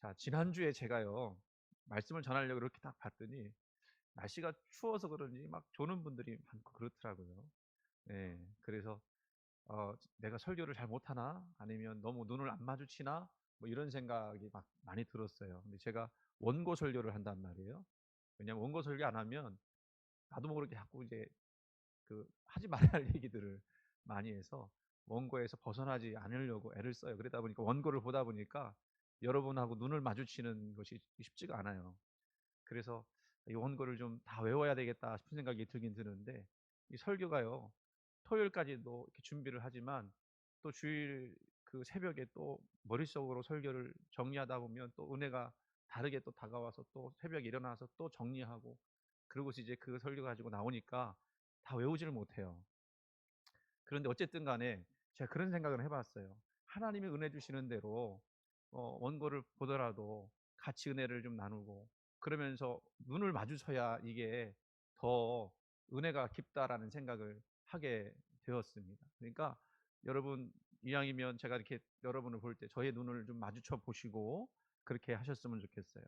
자, 지난주에 제가요, 말씀을 전하려고 이렇게 딱 봤더니 날씨가 추워서 그런지 막 조는 분들이 많고 그렇더라고요. 예. 그래서 '내가 설교를 잘 못하나? 아니면 너무 눈을 안 마주치나?' 뭐 이런 생각이 막 많이 들었어요. 근데 제가 원고 설교를 한단 말이에요. 왜냐면 원고 설교 안 하면 나도 모르게 자꾸 이제 하지 말아야 할 얘기들을 많이 해서 원고에서 벗어나지 않으려고 애를 써요. 그러다 보니까 원고를 보다 보니까 여러분하고 눈을 마주치는 것이 쉽지가 않아요. 그래서 '이 원고를 좀 다 외워야 되겠다.' 싶은 생각이 들긴 드는데, 이 설교가요, 토요일까지도 이렇게 준비를 하지만 또 주일 새벽에 또 머릿속으로 설교를 정리하다 보면 또 은혜가 다르게 또 다가와서 또 새벽에 일어나서 또 정리하고, 그러고서 이제 그 설교 가지고 나오니까 다 외우지를 못해요. 그런데 어쨌든 간에 제가 그런 생각을 해 봤어요. 하나님이 은혜 주시는 대로 원고를 보더라도 같이 은혜를 좀 나누고, 그러면서 눈을 마주쳐야 이게 더 은혜가 깊다라는 생각을 하게 되었습니다. 그러니까 여러분 이왕이면 제가 이렇게 여러분을 볼 때 저의 눈을 좀 마주쳐 보시고 그렇게 하셨으면 좋겠어요.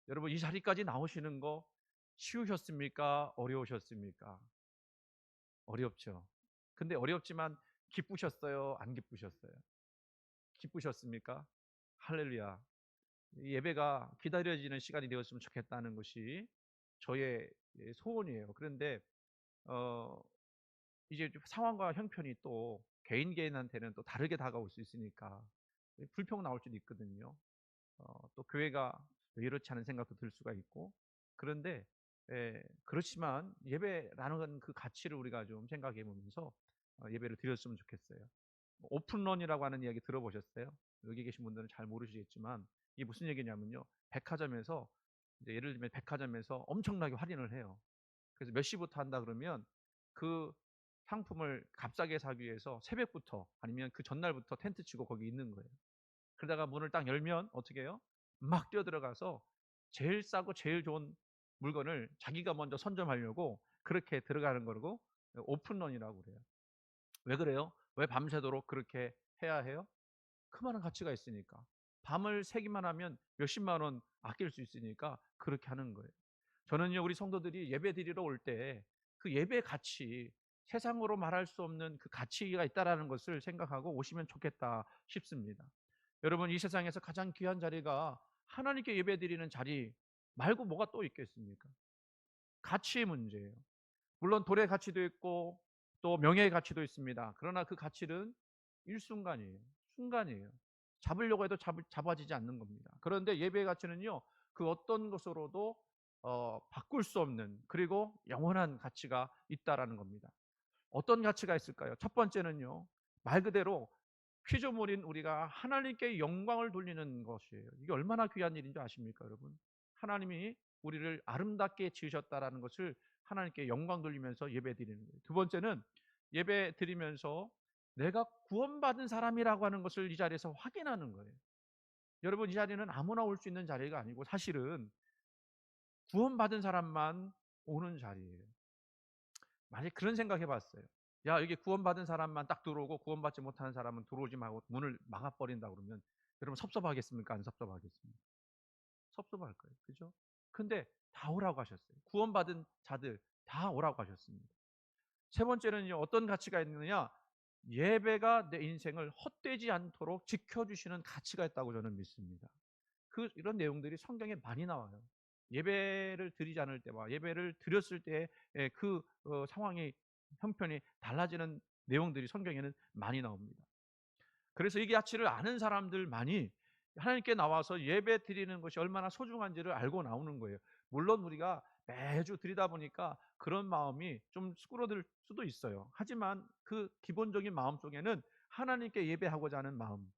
여러분 이 자리까지 나오시는 거 쉬우셨습니까? 어려우셨습니까? 어렵죠. 근데 어렵지만 기쁘셨어요? 안 기쁘셨어요? 기쁘셨습니까? 할렐루야. 이 예배가 기다려지는 시간이 되었으면 좋겠다는 것이 저의 소원이에요. 그런데 어 이제 좀 상황과 형편이 또 개인한테는 또 다르게 다가올 수 있으니까 불평 나올 수도 있거든요. 또 교회가 왜 이렇지 않은 생각도 들 수가 있고. 그런데 그렇지만 예배라는 그 가치를 우리가 좀 생각해 보면서 예배를 드렸으면 좋겠어요. 뭐 오픈런이라고 하는 이야기 들어보셨어요? 여기 계신 분들은 잘 모르시겠지만 이게 무슨 얘기냐면요, 백화점에서 이제 예를 들면 백화점에서 엄청나게 할인을 해요. 그래서 몇 시부터 한다 그러면 그 상품을 값싸게 사기 위해서 새벽부터 아니면 그 전날부터 텐트 치고 거기 있는 거예요. 그러다가 문을 딱 열면 어떻게 해요? 막 뛰어들어가서 제일 싸고 제일 좋은 물건을 자기가 먼저 선점하려고 그렇게 들어가는 거고, 오픈런이라고 그래요. 왜 그래요? 왜 밤새도록 그렇게 해야 해요? 그 많은 가치가 있으니까. 밤을 새기만 하면 몇십만 원 아낄 수 있으니까 그렇게 하는 거예요. 저는요, 우리 성도들이 예배 드리러 올 때 그 예배 가치, 세상으로 말할 수 없는 그 가치가 있다라는 것을 생각하고 오시면 좋겠다 싶습니다. 여러분, 이 세상에서 가장 귀한 자리가 하나님께 예배 드리는 자리 말고 뭐가 또 있겠습니까? 가치의 문제예요. 물론 돈의 가치도 있고 또 명예의 가치도 있습니다. 그러나 그 가치는 일순간이에요. 순간이에요. 잡으려고 해도 잡아지지 않는 겁니다. 그런데 예배의 가치는요, 그 어떤 것으로도 바꿀 수 없는, 그리고 영원한 가치가 있다라는 겁니다. 어떤 가치가 있을까요? 첫 번째는요, 말 그대로 피조물인 우리가 하나님께 영광을 돌리는 것이에요. 이게 얼마나 귀한 일인 줄 아십니까, 여러분? 하나님이 우리를 아름답게 지으셨다라는 것을 하나님께 영광 돌리면서 예배 드리는 거예요. 두 번째는 예배 드리면서 내가 구원받은 사람이라고 하는 것을 이 자리에서 확인하는 거예요. 여러분, 이 자리는 아무나 올 수 있는 자리가 아니고 사실은 구원받은 사람만 오는 자리예요. 만약 그런 생각 해봤어요. 야, 여기 구원받은 사람만 딱 들어오고 구원받지 못하는 사람은 들어오지 말고 문을 막아버린다 그러면 여러분 섭섭하겠습니까? 안 섭섭하겠습니까? 섭섭할 거예요. 그죠? 근데 다 오라고 하셨어요. 구원받은 자들 다 오라고 하셨습니다. 세 번째는요, 어떤 가치가 있느냐? 예배가 내 인생을 헛되지 않도록 지켜주시는 가치가 있다고 저는 믿습니다. 이런 내용들이 성경에 많이 나와요. 예배를 드리지 않을 때와 예배를 드렸을 때의 상황이, 형편이 달라지는 내용들이 성경에는 많이 나옵니다. 그래서 이 가치를 아는 사람들만이 하나님께 나와서 예배 드리는 것이 얼마나 소중한지를 알고 나오는 거예요. 물론 우리가 매주 드리다 보니까 그런 마음이 좀 수그러들 수도 있어요. 하지만 그 기본적인 마음 속에는 하나님께 예배하고자 하는 마음,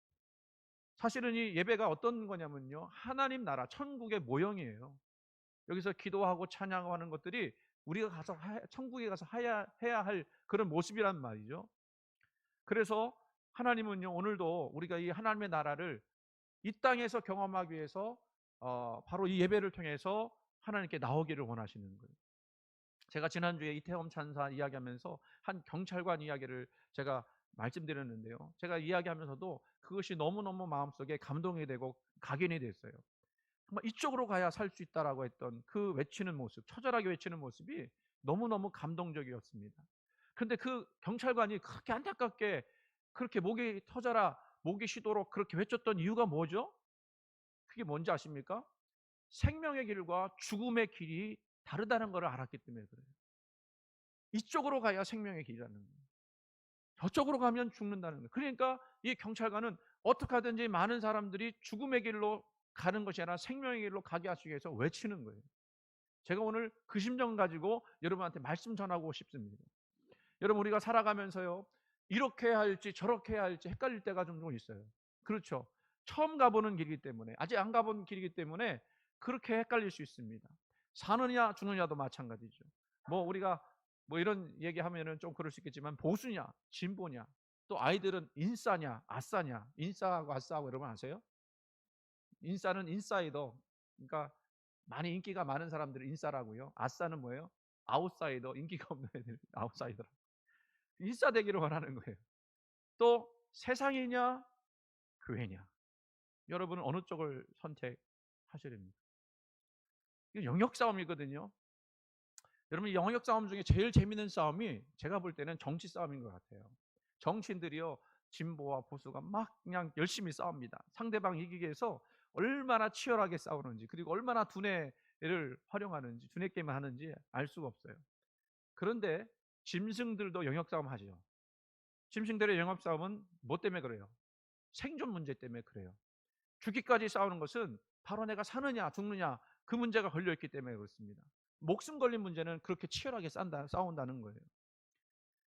사실은 이 예배가 어떤 거냐면요, 하나님 나라 천국의 모형이에요. 여기서 기도하고 찬양하는 것들이 우리가 가서 천국에 가서 해야 할 그런 모습이란 말이죠. 그래서 하나님은요, 오늘도 우리가 이 하나님의 나라를 이 땅에서 경험하기 위해서 바로 이 예배를 통해서 하나님께 나오기를 원하시는 거예요. 제가 지난주에 이태원 참사 이야기하면서 한 경찰관 이야기를 제가 말씀드렸는데요. 제가 이야기하면서도 그것이 너무너무 마음속에 감동이 되고 각인이 됐어요. 정말 이쪽으로 가야 살 수 있다라고 했던 그 외치는 모습, 처절하게 외치는 모습이 너무너무 감동적이었습니다. 그런데 그 경찰관이 그렇게 안타깝게 그렇게 목이 터져라, 목이 쉬도록 그렇게 외쳤던 이유가 뭐죠? 그게 뭔지 아십니까? 생명의 길과 죽음의 길이 다르다는 것을 알았기 때문에 그래요. 이쪽으로 가야 생명의 길이라는 거예요. 저쪽으로 가면 죽는다는 거예요. 그러니까 이 경찰관은 어떻게 하든지 많은 사람들이 죽음의 길로 가는 것이 아니라 생명의 길로 가게 하시기 위해서 외치는 거예요. 제가 오늘 그 심정 가지고 여러분한테 말씀 전하고 싶습니다. 여러분, 우리가 살아가면서요, 이렇게 해야 할지 저렇게 해야 할지 헷갈릴 때가 종종 있어요. 그렇죠. 처음 가보는 길이기 때문에, 아직 안 가본 길이기 때문에 그렇게 헷갈릴 수 있습니다. 사느냐 죽느냐도 마찬가지죠. 우리가 이런 얘기하면은 좀 그럴 수 있겠지만, 보수냐 진보냐, 또 아이들은 인싸냐 아싸냐. 인싸하고 아싸하고 여러분 아세요? 인싸는 인사이더, 그러니까 많이 인기가 많은 사람들을 인싸라고요. 아싸는 뭐예요? 아웃사이더, 인기가 없는 애들 아웃사이더. 인싸 되기를 원하는 거예요. 또 세상이냐 교회냐. 여러분은 어느 쪽을 선택하셔야 됩니까? 이거 영역 싸움이거든요. 여러분, 영역 싸움 중에 제일 재밌는 싸움이 제가 볼 때는 정치 싸움인 것 같아요. 정치인들이요, 진보와 보수가 막 그냥 열심히 싸웁니다. 상대방 이기기 위해서 얼마나 치열하게 싸우는지, 그리고 얼마나 두뇌를 활용하는지, 두뇌 게임을 하는지 알 수가 없어요. 그런데 짐승들도 영역 싸움 하죠. 짐승들의 영역 싸움은 뭐 때문에 그래요? 생존 문제 때문에 그래요. 죽기까지 싸우는 것은 바로 내가 사느냐 죽느냐 그 문제가 걸려있기 때문에 그렇습니다. 목숨 걸린 문제는 그렇게 치열하게 싸운다는 거예요.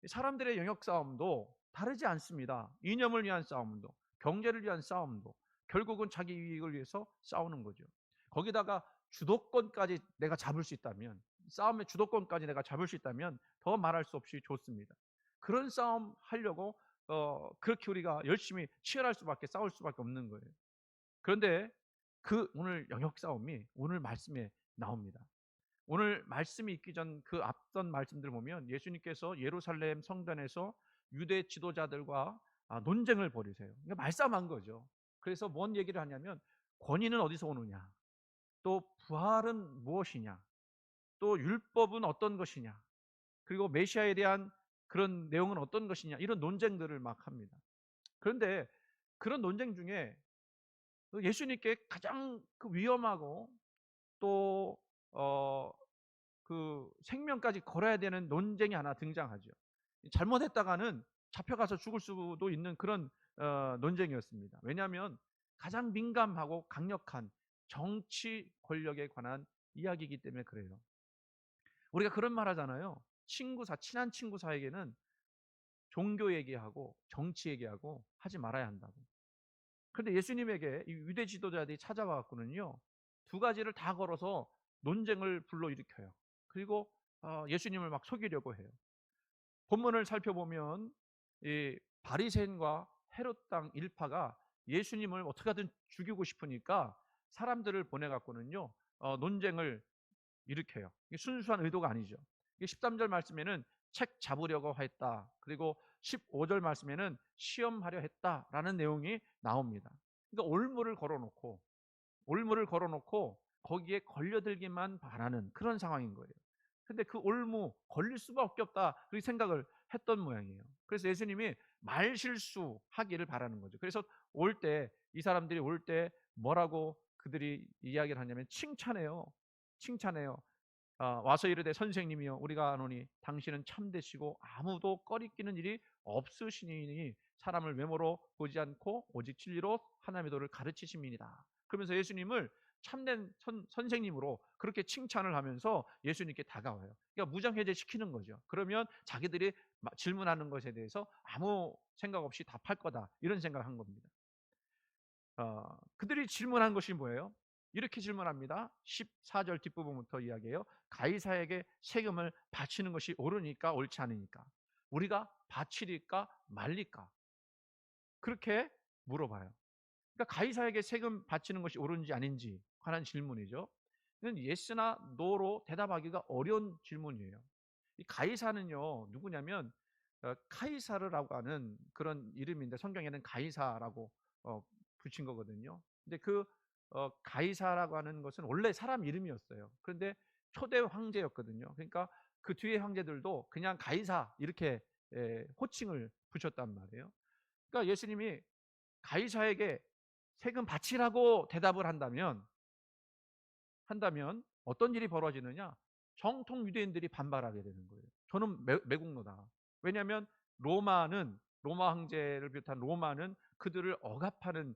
사람들의 영역 싸움도 다르지 않습니다. 이념을 위한 싸움도, 경제를 위한 싸움도 결국은 자기 이익을 위해서 싸우는 거죠. 거기다가 주도권까지 내가 잡을 수 있다면, 싸움의 주도권까지 내가 잡을 수 있다면 더 말할 수 없이 좋습니다. 그런 싸움 하려고 그렇게 우리가 열심히 치열할 수밖에, 싸울 수밖에 없는 거예요. 그런데 그 오늘 영역 싸움이 오늘 말씀에 나옵니다. 오늘 말씀이 있기 전 그 앞선 말씀들 보면 예수님께서 예루살렘 성전에서 유대 지도자들과 논쟁을 벌이세요. 그러니까 말싸움한 거죠. 그래서 뭔 얘기를 하냐면, 권위는 어디서 오느냐, 또 부활은 무엇이냐, 또 율법은 어떤 것이냐, 그리고 메시아에 대한 그런 내용은 어떤 것이냐, 이런 논쟁들을 막 합니다. 그런데 그런 논쟁 중에 예수님께 가장 그 위험하고 또 그 생명까지 걸어야 되는 논쟁이 하나 등장하죠. 잘못했다가는 잡혀가서 죽을 수도 있는 그런 논쟁이었습니다. 왜냐하면 가장 민감하고 강력한 정치 권력에 관한 이야기이기 때문에 그래요. 우리가 그런 말 하잖아요. 친한 친구 사이에게는 종교 얘기하고 정치 얘기하고 하지 말아야 한다고. 그런데 예수님에게 이 유대 지도자들이 찾아와 갖고는요, 두 가지를 다 걸어서 논쟁을 불러일으켜요. 그리고 예수님을 막 속이려고 해요. 본문을 살펴보면 이 바리새인과 헤롯 당 일파가 예수님을 어떻게든 죽이고 싶으니까 사람들을 보내 갖고는요, 논쟁을 일으켜요. 이게 순수한 의도가 아니죠. 13절 말씀에는 책 잡으려고 했다. 그리고 15절 말씀에는 시험하려 했다라는 내용이 나옵니다. 그러니까 올무를 걸어놓고 거기에 걸려들기만 바라는 그런 상황인 거예요. 근데 그 올무 걸릴 수밖에 없다, 그렇게 생각을 했던 모양이에요. 그래서 예수님이 말실수하기를 바라는 거죠. 그래서 이 사람들이 올 때 뭐라고 그들이 이야기를 하냐면 칭찬해요. 와서 이르되 선생님이여 우리가 아노니 당신은 참되시고 아무도 꺼리끼는 일이 없으시니 사람을 외모로 보지 않고 오직 진리로 하나님의 도를 가르치심이니라. 그러면서 예수님을 참된 선생님으로 그렇게 칭찬을 하면서 예수님께 다가와요. 그러니까 무장해제 시키는 거죠. 그러면 자기들이 질문하는 것에 대해서 아무 생각 없이 답할 거다, 이런 생각을 한 겁니다. 그들이 질문한 것이 뭐예요? 이렇게 질문합니다. 14절 뒷부분부터 이야기해요. 가이사에게 세금을 바치는 것이 옳으니까 옳지 않으니까, 우리가 바치리까 말리까, 그렇게 물어봐요. 그러니까 가이사에게 세금 바치는 것이 옳은지 아닌지 관한 질문이죠. 이건 예스나 노로 대답하기가 어려운 질문이에요. 이 가이사는요 누구냐면 카이사르라고 하는 그런 이름인데 성경에는 가이사라고 붙인 거거든요. 근데 그 가이사라고 하는 것은 원래 사람 이름이었어요. 그런데 초대 황제였거든요. 그러니까 그 뒤에 황제들도 그냥 가이사 이렇게 호칭을 붙였단 말이에요. 그러니까 예수님이 가이사에게 세금 바치라고 대답을 한다면 어떤 일이 벌어지느냐? 정통 유대인들이 반발하게 되는 거예요. 저는 매국노다. 왜냐하면 로마 황제를 비롯한 로마는 그들을 억압하는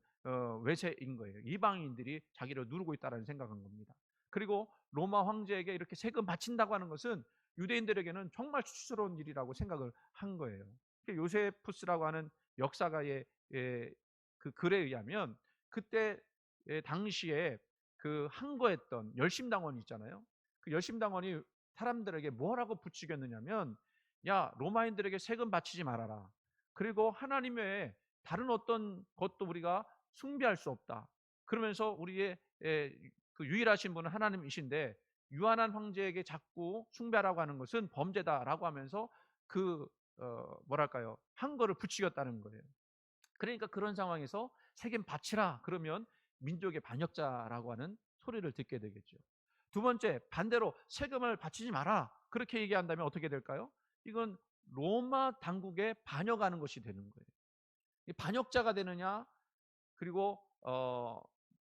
외세인 거예요. 이방인들이 자기를 누르고 있다는 생각한 겁니다. 그리고 로마 황제에게 이렇게 세금 바친다고 하는 것은 유대인들에게는 정말 수치스러운 일이라고 생각을 한 거예요. 요세푸스라고 하는 역사가의 그 글에 의하면 그때 당시에 그 항거했던 열심당원이 있잖아요. 그 열심당원이 사람들에게 뭐라고 부추겼느냐면, 야, 로마인들에게 세금 바치지 말아라. 그리고 하나님 외에 다른 어떤 것도 우리가 숭배할 수 없다. 그러면서 우리의 그 유일하신 분은 하나님이신데 유한한 황제에게 자꾸 숭배하라고 하는 것은 범죄다라고 하면서 그 뭐랄까요, 항거를 부추겼다는 거예요. 그러니까 그런 상황에서 세금 바치라 그러면 민족의 반역자라고 하는 소리를 듣게 되겠죠. 두 번째, 반대로 세금을 바치지 마라 그렇게 얘기한다면 어떻게 될까요? 이건 로마 당국에 반역하는 것이 되는 거예요. 반역자가 되느냐, 그리고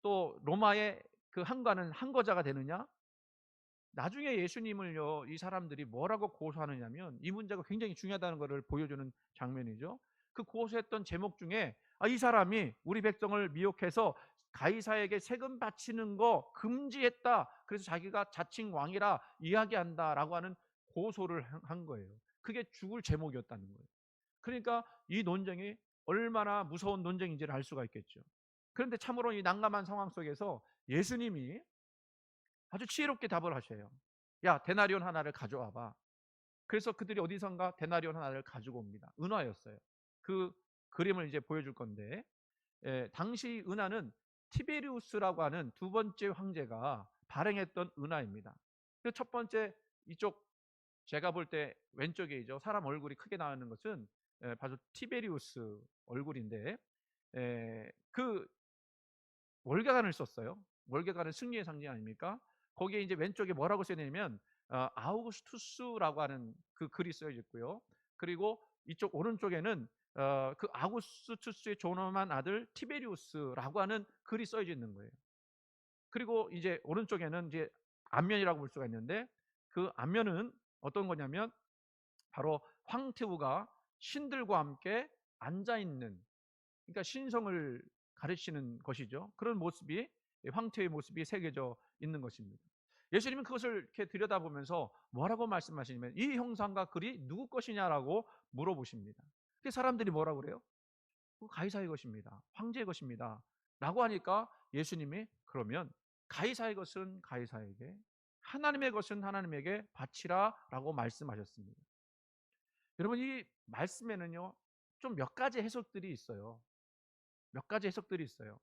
또 로마의 그 항가는 항거자가 되느냐. 나중에 예수님을요, 이 사람들이 뭐라고 고소하느냐면 이 문제가 굉장히 중요하다는 것을 보여주는 장면이죠. 그 고소했던 제목 중에 이 사람이 우리 백성을 미혹해서 가이사에게 세금 바치는 거 금지했다. 그래서 자기가 자칭 왕이라 이야기한다라고 하는 고소를 한 거예요. 그게 죽을 제목이었다는 거예요. 그러니까 이 논쟁이 얼마나 무서운 논쟁인지를 알 수가 있겠죠. 그런데 참으로 이 난감한 상황 속에서 예수님이 아주 지혜롭게 답을 하셔요. 야, 데나리온 하나를 가져와봐. 그래서 그들이 어디선가 데나리온 하나를 가지고 옵니다. 은화였어요. 그 그림을 이제 보여줄 건데, 당시 은화는 티베리우스라고 하는 두 번째 황제가 발행했던 은화입니다. 그 첫 번째 이쪽 제가 볼 때 왼쪽에 사람 얼굴이 크게 나오는 것은 바로 티베리우스 얼굴인데, 그 월계관을 썼어요. 월계관은 승리의 상징 아닙니까? 거기에 이제 왼쪽에 뭐라고 써있냐면 아우구스투스라고 하는 그 글이 쓰여 있고요. 그리고 이쪽 오른쪽에는 그 아우구스투스의 존엄한 아들 티베리우스라고 하는 글이 써져 있는 거예요. 그리고 이제 오른쪽에는 이제 앞면이라고 볼 수가 있는데, 그 앞면은 어떤 거냐면 바로 황태우가 신들과 함께 앉아 있는, 그러니까 신성을 가르치는 것이죠. 그런 모습이, 황태의 모습이 새겨져 있는 것입니다. 예수님은 그것을 이렇게 들여다보면서 뭐라고 말씀하시냐면 이 형상과 글이 누구 것이냐라고 물어보십니다. 그 사람들이 뭐라고 그래요? 가이사의 것입니다. 황제의 것입니다. 라고 하니까 예수님이 그러면 가이사의 것은 가이사에게, 하나님의 것은 하나님에게 바치라 라고 말씀하셨습니다. 여러분, 이 말씀에는요 좀 몇 가지 해석들이 있어요. 몇 가지 해석들이 있어요.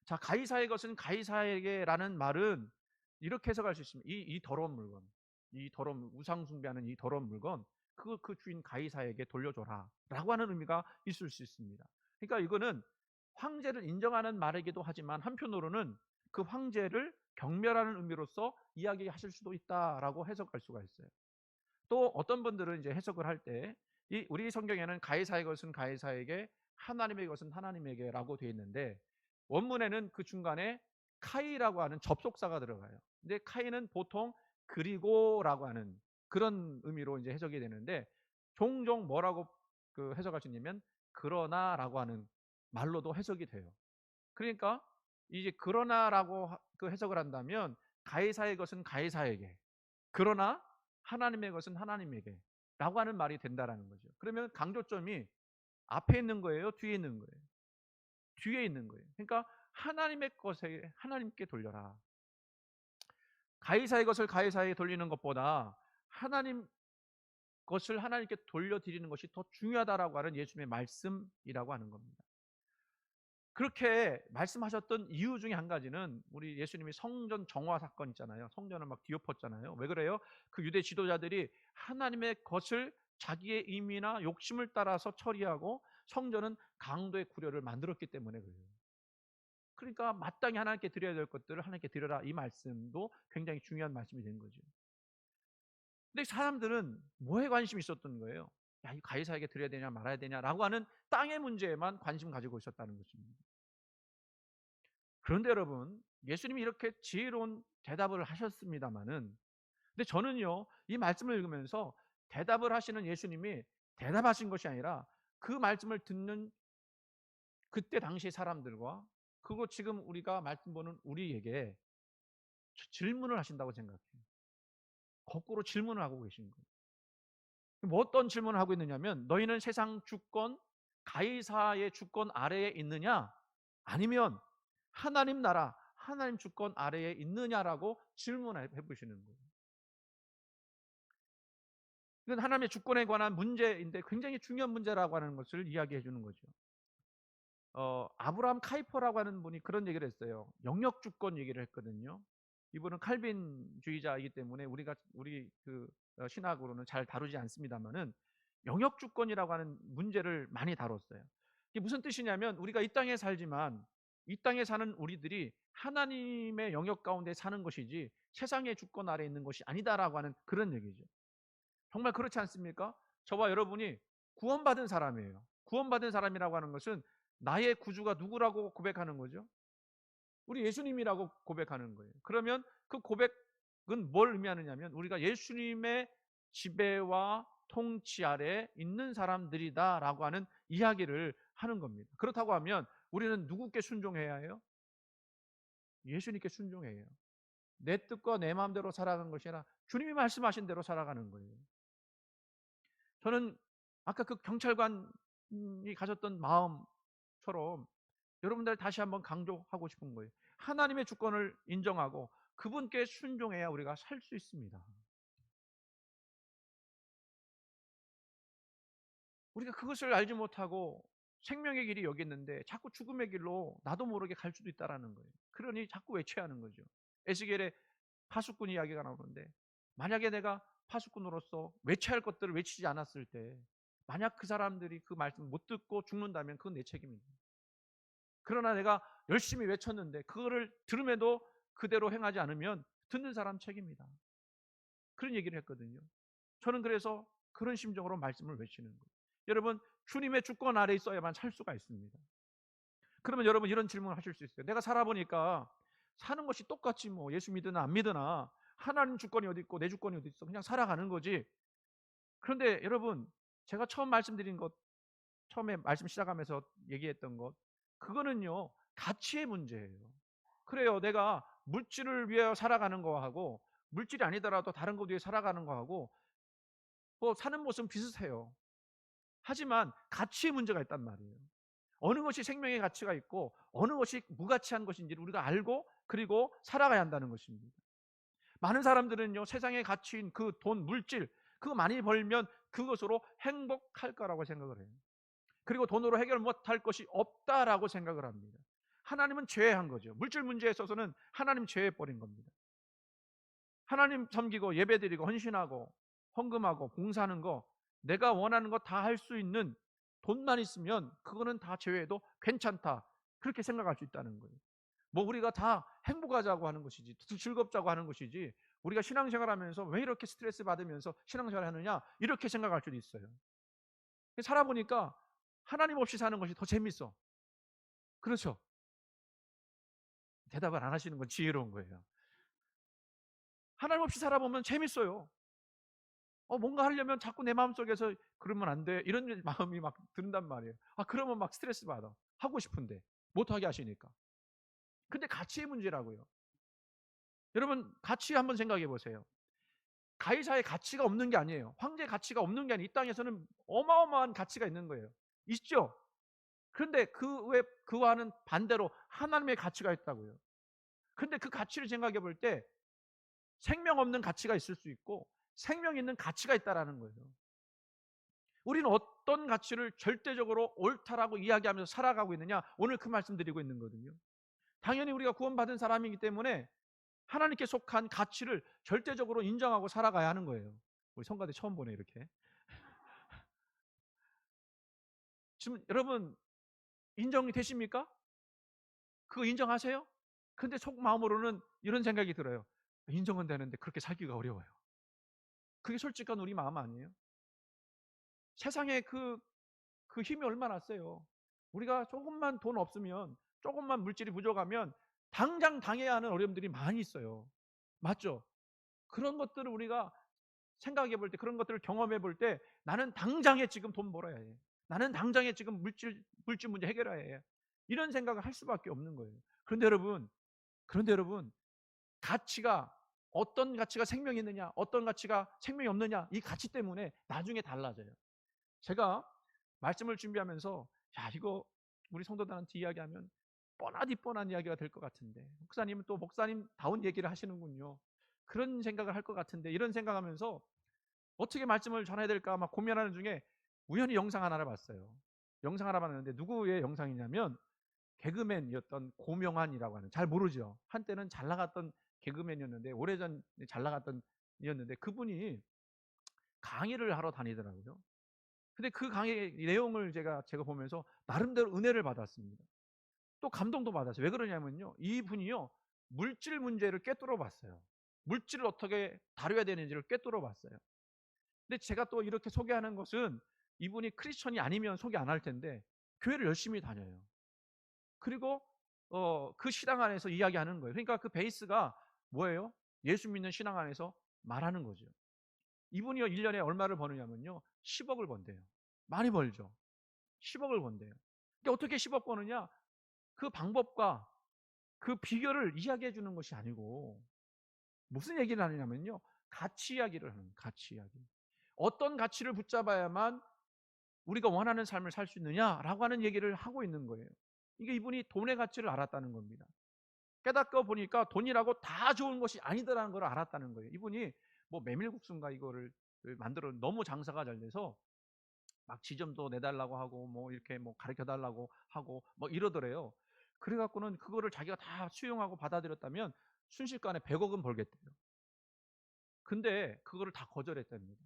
자, 가이사의 것은 가이사에게라는 말은 이렇게 해석할 수 있습니다. 이 더러운 물건, 이 더러운 우상 숭배하는 이 더러운 물건, 그 주인 가이사에게 돌려줘라라고 하는 의미가 있을 수 있습니다. 그러니까 이거는 황제를 인정하는 말이기도 하지만 한편으로는 그 황제를 경멸하는 의미로서 이야기하실 수도 있다라고 해석할 수가 있어요. 또 어떤 분들은 이제 해석을 할 때 이 우리 성경에는 가이사의 것은 가이사에게, 하나님의 것은 하나님에게라고 되어 있는데 원문에는 그 중간에 카이라고 하는 접속사가 들어가요. 근데 카이는 보통 그리고라고 하는 그런 의미로 이제 해석이 되는데, 종종 뭐라고 그 해석할 수 있냐면 그러나라고 하는 말로도 해석이 돼요. 그러니까 이제 그러나라고 그 해석을 한다면 가이사의 것은 가이사에게, 그러나 하나님의 것은 하나님에게 라고 하는 말이 된다라는 거죠. 그러면 강조점이 앞에 있는 거예요? 뒤에 있는 거예요? 뒤에 있는 거예요. 그러니까 하나님의 것에 하나님께 돌려라. 가이사의 것을 가이사에게 돌리는 것보다 하나님 것을 하나님께 돌려드리는 것이 더 중요하다라고 하는 예수님의 말씀이라고 하는 겁니다. 그렇게 말씀하셨던 이유 중에 한 가지는 우리 예수님이 성전 정화 사건 있잖아요. 성전을 막 뒤엎었잖아요. 왜 그래요? 그 유대 지도자들이 하나님의 것을 자기의 의미나 욕심을 따라서 처리하고 성전은 강도의 구려를 만들었기 때문에 그래요. 그러니까 마땅히 하나님께 드려야 될 것들을 하나님께 드려라, 이 말씀도 굉장히 중요한 말씀이 된 거죠. 근데 사람들은 뭐에 관심이 있었던 거예요? 야, 이 가이사에게 드려야 되냐 말아야 되냐라고 하는 땅의 문제에만 관심 가지고 있었다는 것입니다. 그런데 여러분, 예수님이 이렇게 지혜로운 대답을 하셨습니다마는, 근데 저는요, 이 말씀을 읽으면서 대답을 하시는 예수님이 대답하신 것이 아니라 그 말씀을 듣는 그때 당시 사람들과, 그리고 지금 우리가 말씀 보는 우리에게 질문을 하신다고 생각해요. 거꾸로 질문을 하고 계신 거예요. 뭐 어떤 질문을 하고 있느냐면, 너희는 세상 주권, 가이사의 주권 아래에 있느냐, 아니면 하나님 나라, 하나님 주권 아래에 있느냐라고 질문해 보시는 거예요. 이건 하나님의 주권에 관한 문제인데 굉장히 중요한 문제라고 하는 것을 이야기해 주는 거죠. 아브라함 카이퍼라고 하는 분이 그런 얘기를 했어요. 영역 주권 얘기를 했거든요. 이분은 칼빈주의자이기 때문에 우리 신학으로는 잘 다루지 않습니다만은, 영역 주권이라고 하는 문제를 많이 다뤘어요. 이게 무슨 뜻이냐면, 우리가 이 땅에 살지만 이 땅에 사는 우리들이 하나님의 영역 가운데 사는 것이지 세상의 주권 아래 있는 것이 아니다라고 하는 그런 얘기죠. 정말 그렇지 않습니까? 저와 여러분이 구원받은 사람이에요. 구원받은 사람이라고 하는 것은 나의 구주가 누구라고 고백하는 거죠? 우리 예수님이라고 고백하는 거예요. 그러면 그 고백은 뭘 의미하느냐면, 우리가 예수님의 지배와 통치 아래 있는 사람들이다라고 하는 이야기를 하는 겁니다. 그렇다고 하면 우리는 누구께 순종해야 해요? 예수님께 순종해야 해요. 내 뜻과 내 마음대로 살아가는 것이 아니라 주님이 말씀하신 대로 살아가는 거예요. 저는 아까 그 경찰관이 가졌던 마음처럼 여러분들 다시 한번 강조하고 싶은 거예요. 하나님의 주권을 인정하고 그분께 순종해야 우리가 살 수 있습니다. 우리가 그것을 알지 못하고 생명의 길이 여기 있는데 자꾸 죽음의 길로 나도 모르게 갈 수도 있다라는 거예요. 그러니 자꾸 외쳐야 하는 거죠. 에스겔의 파수꾼 이야기가 나오는데, 만약에 내가 파수꾼으로서 외쳐야 할 것들을 외치지 않았을 때, 만약 그 사람들이 그 말씀을 못 듣고 죽는다면 그건 내 책임입니다. 그러나 내가 열심히 외쳤는데 그거를 들음에도 그대로 행하지 않으면 듣는 사람 책임이다. 그런 얘기를 했거든요. 저는 그래서 그런 심정으로 말씀을 외치는 거예요. 여러분, 주님의 주권 아래 있어야만 살 수가 있습니다. 그러면 여러분 이런 질문을 하실 수 있어요. 내가 살아보니까 사는 것이 똑같지, 뭐 예수 믿으나 안 믿으나 하나님 주권이 어디 있고 내 주권이 어디 있어, 그냥 살아가는 거지. 그런데 여러분, 제가 처음 말씀드린 것, 처음에 말씀 시작하면서 얘기했던 것, 그거는요 가치의 문제예요. 그래요, 내가 물질을 위해 살아가는 거하고 물질이 아니더라도 다른 것 위해 살아가는 거하고 뭐 사는 모습은 비슷해요. 하지만 가치의 문제가 있단 말이에요. 어느 것이 생명의 가치가 있고 어느 것이 무가치한 것인지를 우리가 알고 그리고 살아가야 한다는 것입니다. 많은 사람들은요, 세상의 가치인 그 돈, 물질, 그거 많이 벌면 그것으로 행복할 거라고 생각을 해요. 그리고 돈으로 해결 못할 것이 없다라고 생각을 합니다. 하나님은 제외한 거죠. 물질 문제에 있어서는 하나님 제외해버린 겁니다. 하나님 섬기고 예배드리고 헌신하고 헌금하고 봉사하는 거, 내가 원하는 거 다 할 수 있는 돈만 있으면 그거는 다 제외해도 괜찮다, 그렇게 생각할 수 있다는 거예요. 뭐 우리가 다 행복하자고 하는 것이지, 즐겁자고 하는 것이지, 우리가 신앙생활하면서 왜 이렇게 스트레스 받으면서 신앙생활 하느냐, 이렇게 생각할 수도 있어요. 살아보니까 하나님 없이 사는 것이 더 재밌어. 그렇죠? 대답을 안 하시는 건 지혜로운 거예요. 하나님 없이 살아보면 재밌어요. 뭔가 하려면 자꾸 내 마음속에서 그러면 안 돼, 이런 마음이 막 든단 말이에요. 그러면 막 스트레스 받아. 하고 싶은데 못하게 하시니까. 근데 가치의 문제라고요. 여러분, 가치 한번 생각해 보세요. 가이사의 가치가 없는 게 아니에요. 황제의 가치가 없는 게 아니에요. 이 땅에서는 어마어마한 가치가 있는 거예요. 있죠? 그런데 그와는 반대로 하나님의 가치가 있다고요. 근데 그 가치를 생각해 볼 때 생명 없는 가치가 있을 수 있고 생명 있는 가치가 있다라는 거예요. 우리는 어떤 가치를 절대적으로 옳다라고 이야기하면서 살아가고 있느냐, 오늘 그 말씀 드리고 있는 거거든요. 당연히 우리가 구원받은 사람이기 때문에 하나님께 속한 가치를 절대적으로 인정하고 살아가야 하는 거예요. 우리 성가대 처음 보네, 이렇게. 지금 여러분 인정이 되십니까? 그거 인정하세요? 근데 속마음으로는 이런 생각이 들어요. 인정은 되는데 그렇게 살기가 어려워요. 그게 솔직한 우리 마음 아니에요? 세상에 그 힘이 얼마나 세요. 우리가 조금만 돈 없으면, 조금만 물질이 부족하면 당장 당해야 하는 어려움들이 많이 있어요. 맞죠? 그런 것들을 우리가 생각해 볼 때, 그런 것들을 경험해 볼 때, 나는 당장에 지금 돈 벌어야 해. 나는 당장에 지금 물질 문제 해결해야 해. 이런 생각을 할 수밖에 없는 거예요. 그런데 여러분, 가치가, 어떤 가치가 생명이 있느냐, 어떤 가치가 생명이 없느냐, 이 가치 때문에 나중에 달라져요. 제가 말씀을 준비하면서, 야, 이거 우리 성도들한테 이야기하면 뻔하디 뻔한 이야기가 될 것 같은데, 목사님은 또 목사님다운 얘기를 하시는군요. 그런 생각을 할 것 같은데, 이런 생각하면서 어떻게 말씀을 전해야 될까 막 고민하는 중에 우연히 영상 하나를 봤어요. 영상 하나 봤는데 누구의 영상이냐면 개그맨이었던 고명환이라고 하는, 잘 모르죠. 한때는 잘 나갔던 개그맨이었는데, 오래전 잘 나갔던 이었는데, 그분이 강의를 하러 다니더라고요. 근데 그 강의 내용을 제가 보면서 나름대로 은혜를 받았습니다. 또 감동도 받았어요. 왜 그러냐면요, 이분이요 물질 문제를 꿰뚫어 봤어요. 물질을 어떻게 다뤄야 되는지를 꿰뚫어 봤어요. 근데 제가 또 이렇게 소개하는 것은 이분이 크리스천이 아니면 소개 안 할 텐데 교회를 열심히 다녀요. 그리고 그 신앙 안에서 이야기하는 거예요. 그러니까 그 베이스가 뭐예요? 예수 믿는 신앙 안에서 말하는 거죠. 이분이요 1년에 얼마를 버느냐면요 10억을 번대요. 많이 벌죠. 10억을 번대요. 근데 어떻게 10억 버느냐? 그 방법과 그 비결을 이야기해 주는 것이 아니고 무슨 얘기를 하느냐면요 가치 이야기를 하는 거예요. 가치 이야기. 어떤 가치를 붙잡아야만 우리가 원하는 삶을 살 수 있느냐라고 하는 얘기를 하고 있는 거예요. 이게 이분이 돈의 가치를 알았다는 겁니다. 깨닫고 보니까 돈이라고 다 좋은 것이 아니더라는 걸 알았다는 거예요. 이분이 뭐 메밀국수인가 이거를 만들어, 너무 장사가 잘 돼서 막 지점도 내달라고 하고 뭐 이렇게 뭐 가르쳐 달라고 하고 뭐 이러더래요. 그래갖고는 그거를 자기가 다 수용하고 받아들였다면 순식간에 100억은 벌겠대요. 근데 그거를 다 거절했답니다.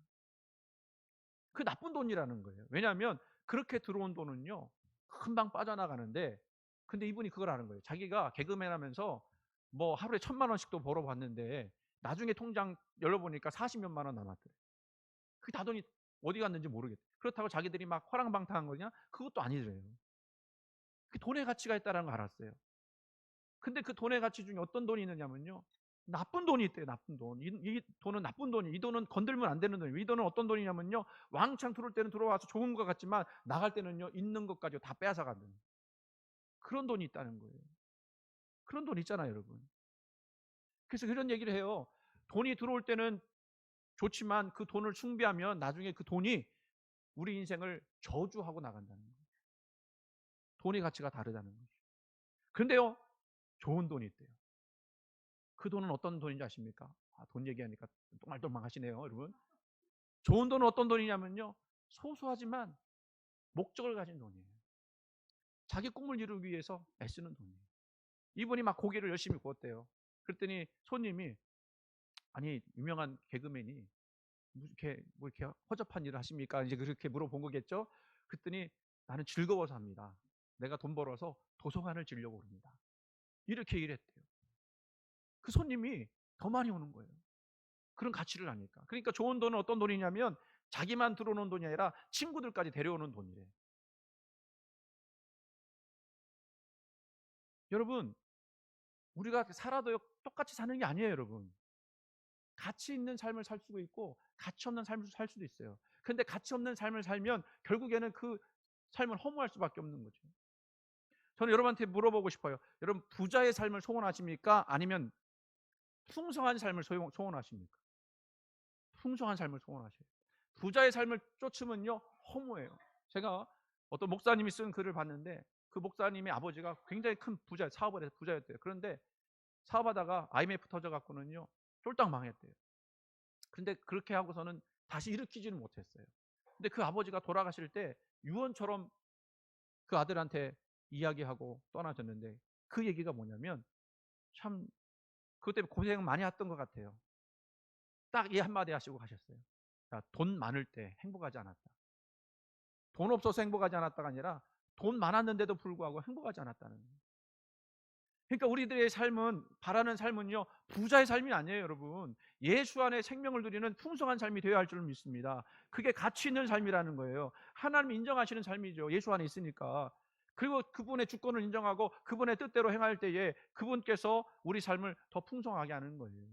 그 나쁜 돈이라는 거예요. 왜냐하면 그렇게 들어온 돈은요 금방 빠져나가는데, 근데 이분이 그걸 아는 거예요. 자기가 개그맨 하면서 뭐 하루에 1,000만 원씩도 벌어봤는데 나중에 통장 열어보니까 40몇만 원 남았더래. 그게 다 돈이 어디 갔는지 모르겠대. 그렇다고 자기들이 막 화랑방탕한 거냐? 그것도 아니래요. 그 돈의 가치가 있다는 걸 알았어요. 근데 그 돈의 가치 중에 어떤 돈이 있느냐면요 나쁜 돈이 있대요. 나쁜 돈. 이 돈은 나쁜 돈이, 이 돈은 건들면 안 되는 돈이에요. 이 돈은 어떤 돈이냐면요 왕창 들어올 때는 들어와서 좋은 것 같지만 나갈 때는요 있는 것까지 다 빼앗아가는 그런 돈이 있다는 거예요. 그런 돈 있잖아요, 여러분. 그래서 그런 얘기를 해요. 돈이 들어올 때는 좋지만 그 돈을 숭배하면 나중에 그 돈이 우리 인생을 저주하고 나간다는 거예요. 돈의 가치가 다르다는 거죠. 그런데요 좋은 돈이 있대요. 그 돈은 어떤 돈인지 아십니까? 돈 얘기하니까 똥말똥말 하시네요, 여러분. 좋은 돈은 어떤 돈이냐면요 소소하지만 목적을 가진 돈이에요. 자기 꿈을 이루기 위해서 애쓰는 돈이에요. 이분이 막 고기를 열심히 구웠대요. 그랬더니 손님이, 아니 유명한 개그맨이 뭐 이렇게 허접한 일을 하십니까? 이제 그렇게 물어본 거겠죠. 그랬더니 나는 즐거워서 합니다. 내가 돈 벌어서 도서관을 지려고 합니다. 이렇게 일했대요. 그 손님이 더 많이 오는 거예요. 그런 가치를 아니까. 그러니까 좋은 돈은 어떤 돈이냐면 자기만 들어오는 돈이 아니라 친구들까지 데려오는 돈이래. 여러분, 우리가 살아도 똑같이 사는 게 아니에요, 여러분. 가치 있는 삶을 살 수도 있고 가치 없는 삶을 살 수도 있어요. 근데 가치 없는 삶을 살면 결국에는 그 삶을 허무할 수밖에 없는 거죠. 저는 여러분한테 물어보고 싶어요. 여러분 부자의 삶을 소원하십니까? 아니면 풍성한 삶을 소원하십니까? 풍성한 삶을 소원하셔요. 부자의 삶을 쫓으면요 허무해요. 제가 어떤 목사님이 쓴 글을 봤는데 그 목사님의 아버지가 굉장히 큰 사업을 해서 부자였대요. 그런데 사업하다가 IMF 터져갖고는요 쫄딱 망했대요. 근데 그렇게 하고서는 다시 일으키지는 못했어요. 근데 그 아버지가 돌아가실 때 유언처럼 그 아들한테 이야기하고 떠나셨는데, 그 얘기가 뭐냐면 참 그것 때문에 고생 많이 했던 것 같아요. 딱 이 한마디 하시고 가셨어요. 돈 많을 때 행복하지 않았다. 돈 없어서 행복하지 않았다가 아니라 돈 많았는데도 불구하고 행복하지 않았다는 거예요. 그러니까 우리들의 삶은, 바라는 삶은요, 부자의 삶이 아니에요, 여러분. 예수 안에 생명을 누리는 풍성한 삶이 되어야 할 줄 믿습니다. 그게 가치 있는 삶이라는 거예요. 하나님 인정하시는 삶이죠. 예수 안에 있으니까. 그리고 그분의 주권을 인정하고 그분의 뜻대로 행할 때에 그분께서 우리 삶을 더 풍성하게 하는 거예요.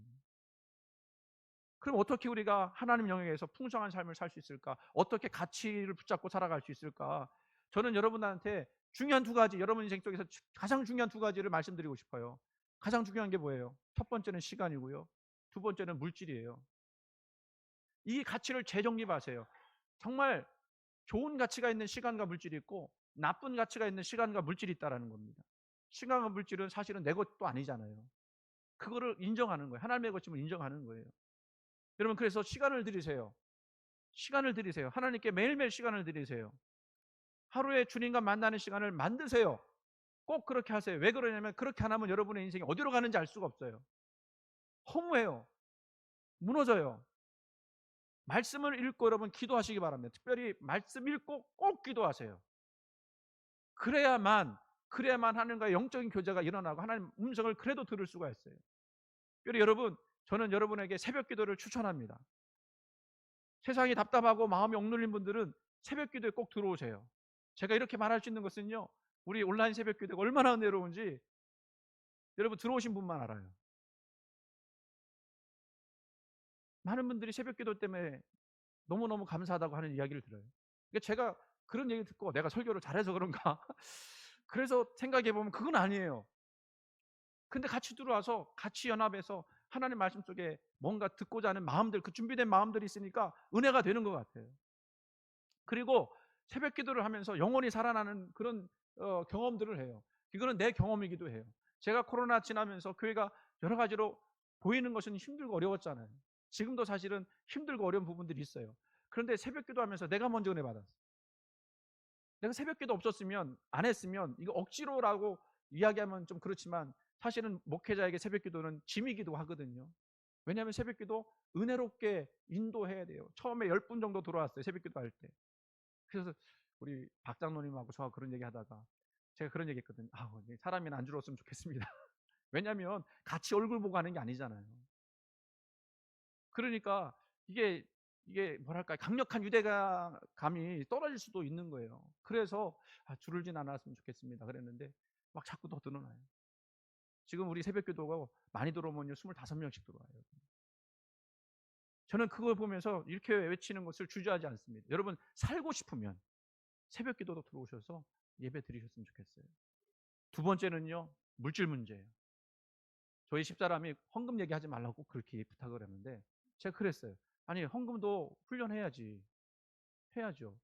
그럼 어떻게 우리가 하나님 영역에서 풍성한 삶을 살 수 있을까? 어떻게 가치를 붙잡고 살아갈 수 있을까? 저는 여러분한테 중요한 두 가지, 여러분 인생 속에서 가장 중요한 두 가지를 말씀드리고 싶어요. 가장 중요한 게 뭐예요? 첫 번째는 시간이고요. 두 번째는 물질이에요. 이 가치를 재정립하세요. 정말 좋은 가치가 있는 시간과 물질이 있고 나쁜 가치가 있는 시간과 물질이 있다는 겁니다. 시간과 물질은 사실은 내 것도 아니잖아요. 그거를 인정하는 거예요. 하나님의 것임을 인정하는 거예요. 여러분, 그래서 시간을 들이세요. 시간을 들이세요. 하나님께 매일매일 시간을 들이세요. 하루에 주님과 만나는 시간을 만드세요. 꼭 그렇게 하세요. 왜 그러냐면 그렇게 안 하면 여러분의 인생이 어디로 가는지 알 수가 없어요. 허무해요. 무너져요. 말씀을 읽고 여러분 기도하시기 바랍니다. 특별히 말씀 읽고 꼭 기도하세요. 그래야만 하나님과의 영적인 교제가 일어나고 하나님 음성을 그래도 들을 수가 있어요. 특별히 여러분, 저는 여러분에게 새벽 기도를 추천합니다. 세상이 답답하고 마음이 억눌린 분들은 새벽 기도에 꼭 들어오세요. 제가 이렇게 말할 수 있는 것은요, 우리 온라인 새벽 기도가 얼마나 은혜로운지 여러분 들어오신 분만 알아요. 많은 분들이 새벽 기도 때문에 너무너무 감사하다고 하는 이야기를 들어요. 그러니까 제가 그런 얘기 듣고 내가 설교를 잘해서 그런가? 그래서 생각해 보면 그건 아니에요. 근데 같이 들어와서 같이 연합해서 하나님 말씀 속에 뭔가 듣고자 하는 마음들, 그 준비된 마음들이 있으니까 은혜가 되는 것 같아요. 그리고 새벽 기도를 하면서 영혼이 살아나는 그런 경험들을 해요. 이거는 내 경험이기도 해요. 제가 코로나 지나면서 교회가 여러 가지로 보이는 것은 힘들고 어려웠잖아요. 지금도 사실은 힘들고 어려운 부분들이 있어요. 그런데 새벽 기도하면서 내가 먼저 은혜 받았어요. 내가 새벽 기도 없었으면, 안 했으면, 이거 억지로라고 이야기하면 좀 그렇지만 사실은 목회자에게 새벽 기도는 짐이기도 하거든요. 왜냐하면 새벽 기도 은혜롭게 인도해야 돼요. 처음에 10분 정도 들어왔어요, 새벽 기도 할 때. 그래서 우리 박 장로님하고 저하고 그런 얘기 하다가 제가 그런 얘기 했거든요. 사람이 안 줄었으면 좋겠습니다. 왜냐하면 같이 얼굴 보고 하는 게 아니잖아요. 그러니까 이게 뭐랄까, 강력한 유대감이 떨어질 수도 있는 거예요. 그래서 줄을진 않았으면 좋겠습니다 그랬는데 막 자꾸 더 늘어나요. 지금 우리 새벽 기도가 많이 들어오면요 25명씩 들어와요. 저는 그걸 보면서 이렇게 외치는 것을 주저하지 않습니다. 여러분, 살고 싶으면 새벽 기도도 들어오셔서 예배 드리셨으면 좋겠어요. 두 번째는요, 물질 문제예요. 저희 집사람이 헌금 얘기하지 말라고 그렇게 부탁을 했는데 제가 그랬어요. 아니, 헌금도 훈련해야지. 해야죠.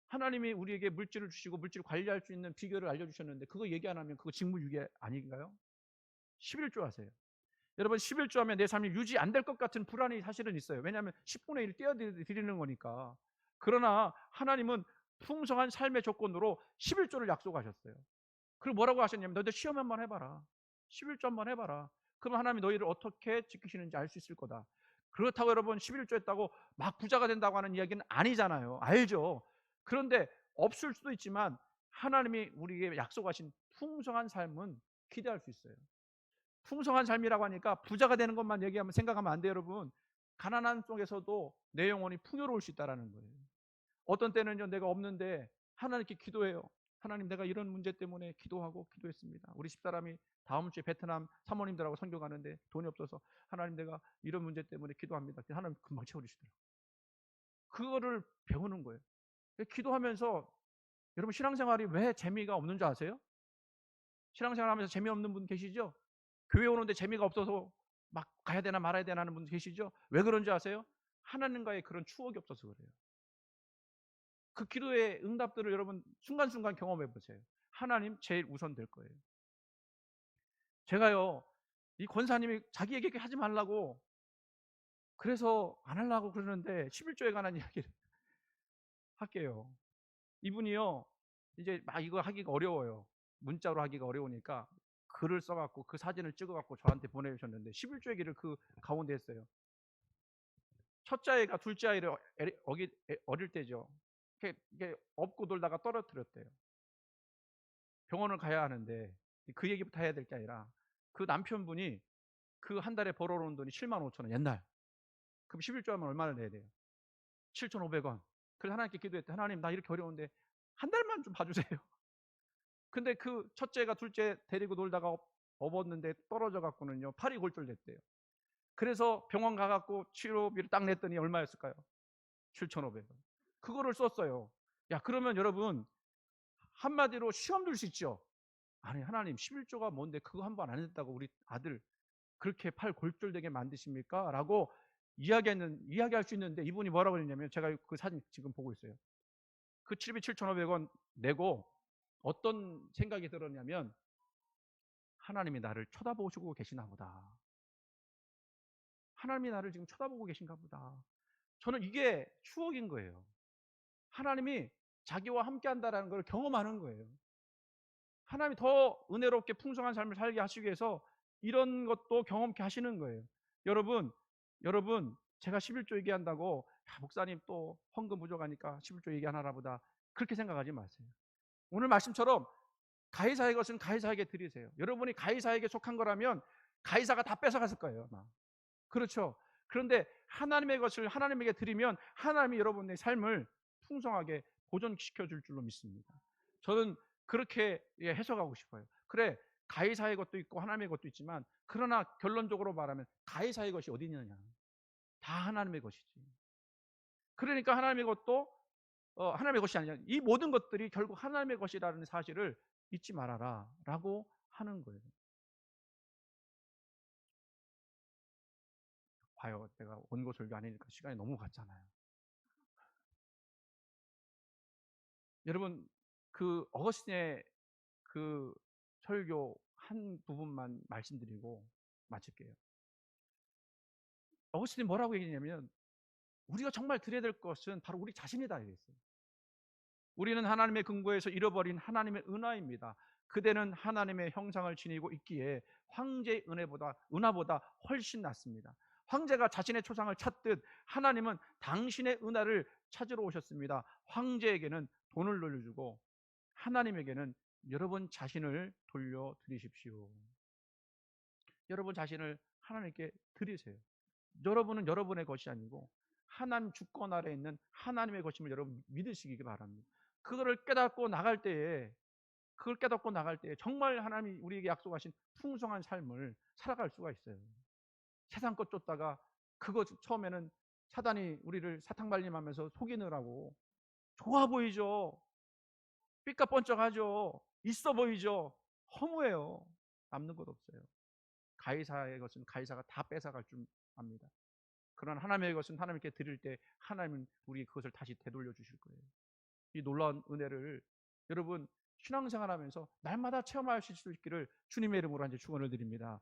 하나님이 우리에게 물질을 주시고 물질을 관리할 수 있는 비결을 알려주셨는데 그거 얘기 안 하면 그거 직무유기 아닌가요? 11조 하세요. 여러분, 11조 하면 내 삶이 유지 안 될 것 같은 불안이 사실은 있어요. 왜냐하면 10분의 1 떼어드리는 거니까. 그러나 하나님은 풍성한 삶의 조건으로 11조를 약속하셨어요. 그리고 뭐라고 하셨냐면 너희들 시험 한번 해봐라. 11조 한번 해봐라. 그럼 하나님이 너희를 어떻게 지키시는지 알 수 있을 거다. 그렇다고 여러분 11조 했다고 막 부자가 된다고 하는 이야기는 아니잖아요. 알죠. 그런데 없을 수도 있지만 하나님이 우리에게 약속하신 풍성한 삶은 기대할 수 있어요. 풍성한 삶이라고 하니까 부자가 되는 것만 얘기하면 생각하면 안 돼요, 여러분. 가난한 속에서도 내 영혼이 풍요로울 수 있다는 거예요. 어떤 때는요, 내가 없는데 하나님께 기도해요. 하나님, 내가 이런 문제 때문에 기도하고 기도했습니다. 우리 집사람이 다음 주에 베트남 사모님들하고 선교 가는데 돈이 없어서 하나님, 내가 이런 문제 때문에 기도합니다. 하나님 금방 채워주시더라고요. 그거를 배우는 거예요. 기도하면서 여러분, 신앙생활이 왜 재미가 없는 줄 아세요? 신앙생활 하면서 재미없는 분 계시죠? 교회 오는데 재미가 없어서 막 가야 되나 말아야 되나 하는 분 계시죠? 왜 그런지 아세요? 하나님과의 그런 추억이 없어서 그래요. 그 기도의 응답들을 여러분 순간순간 경험해 보세요. 하나님 제일 우선 될 거예요. 제가요, 이 권사님이 자기 얘기 하지 말라고 그래서 안 하려고 그러는데 11조에 관한 이야기를 할게요. 이분이요, 이제 막 이거 하기가 어려워요. 문자로 하기가 어려우니까 글을 써갖고 그 사진을 찍어갖고 저한테 보내주셨는데 11조 얘기를 그 가운데 했어요. 첫째 아이가 둘째 아이를 어릴 때죠. 이렇게 업고 돌다가 떨어뜨렸대요. 병원을 가야 하는데 그 얘기부터 해야 될 게 아니라 그 남편분이 그 한 달에 벌어오는 돈이 75,000원 옛날. 그럼 11조 하면 얼마를 내야 돼요? 7,500원. 그래서 하나님께 기도했대. 하나님 나 이렇게 어려운데 한 달만 좀 봐주세요. 근데 그 첫째가 둘째 데리고 놀다가 업었는데 떨어져 갖고는요 팔이 골절됐대요. 그래서 병원 가갖고 치료비를 딱 냈더니 얼마였을까요? 7,500원. 그거를 썼어요. 야 그러면 여러분 한마디로 시험 들 수 있죠. 아니 하나님 11조가 뭔데 그거 한 번 안 했다고 우리 아들 그렇게 팔 골절되게 만드십니까? 라고 이야기할 수 있는데 이분이 뭐라고 했냐면 제가 그 사진 지금 보고 있어요. 그 7,500원 내고 어떤 생각이 들었냐면 하나님이 나를 쳐다보시고 계시나 보다. 하나님이 나를 지금 쳐다보고 계신가 보다. 저는 이게 추억인 거예요. 하나님이 자기와 함께 한다는 걸 경험하는 거예요. 하나님이 더 은혜롭게 풍성한 삶을 살게 하시기 위해서 이런 것도 경험케 하시는 거예요. 여러분 제가 11조 얘기한다고 목사님 또 헌금 부족하니까 11조 얘기하나 보다 그렇게 생각하지 마세요. 오늘 말씀처럼 가이사의 것은 가이사에게 드리세요. 여러분이 가이사에게 속한 거라면 가이사가 다 뺏어갔을 거예요 아마. 그렇죠. 그런데 하나님의 것을 하나님에게 드리면 하나님이 여러분의 삶을 풍성하게 보존시켜 줄 줄로 믿습니다. 저는 그렇게 해석하고 싶어요. 그래 가이사의 것도 있고 하나님의 것도 있지만 그러나 결론적으로 말하면 가이사의 것이 어디 있느냐. 다 하나님의 것이지. 그러니까 하나님의 것도 하나님의 것이 아니라 이 모든 것들이 결국 하나님의 것이라는 사실을 잊지 말아라 라고 하는 거예요. 봐요. 내가 원고 설교 아니니까 시간이 너무 갔잖아요. 여러분 그 어거스틴의 그 설교 한 부분만 말씀드리고 마칠게요. 어거스틴이 뭐라고 얘기했냐면 우리가 정말 드려야 될 것은 바로 우리 자신이다 이랬어요. 우리는 하나님의 근거에서 잃어버린 하나님의 은하입니다. 그대는 하나님의 형상을 지니고 있기에 황제의 은하보다 훨씬 낫습니다. 황제가 자신의 초상을 찾듯 하나님은 당신의 은하를 찾으러 오셨습니다. 황제에게는 돈을 돌려주고 하나님에게는 여러분 자신을 돌려드리십시오. 여러분 자신을 하나님께 드리세요. 여러분은 여러분의 것이 아니고 하나님 주권 아래 있는 하나님의 것임을 여러분 믿으시기 바랍니다. 그거를 깨닫고 나갈 때에 정말 하나님이 우리에게 약속하신 풍성한 삶을 살아갈 수가 있어요. 세상 것 쫓다가 그거 처음에는 사단이 우리를 사탕발림하면서 속이느라고 좋아 보이죠. 삐까뻔쩍하죠. 있어 보이죠. 허무해요. 남는 것 없어요. 가이사의 것은 가이사가 다 뺏어갈 줄 압니다. 그러나 하나님의 것은 하나님께 드릴 때 하나님은 우리 그것을 다시 되돌려 주실 거예요. 이 놀라운 은혜를 여러분 신앙생활하면서 날마다 체험하실 수 있기를 주님의 이름으로 이제 축원을 드립니다.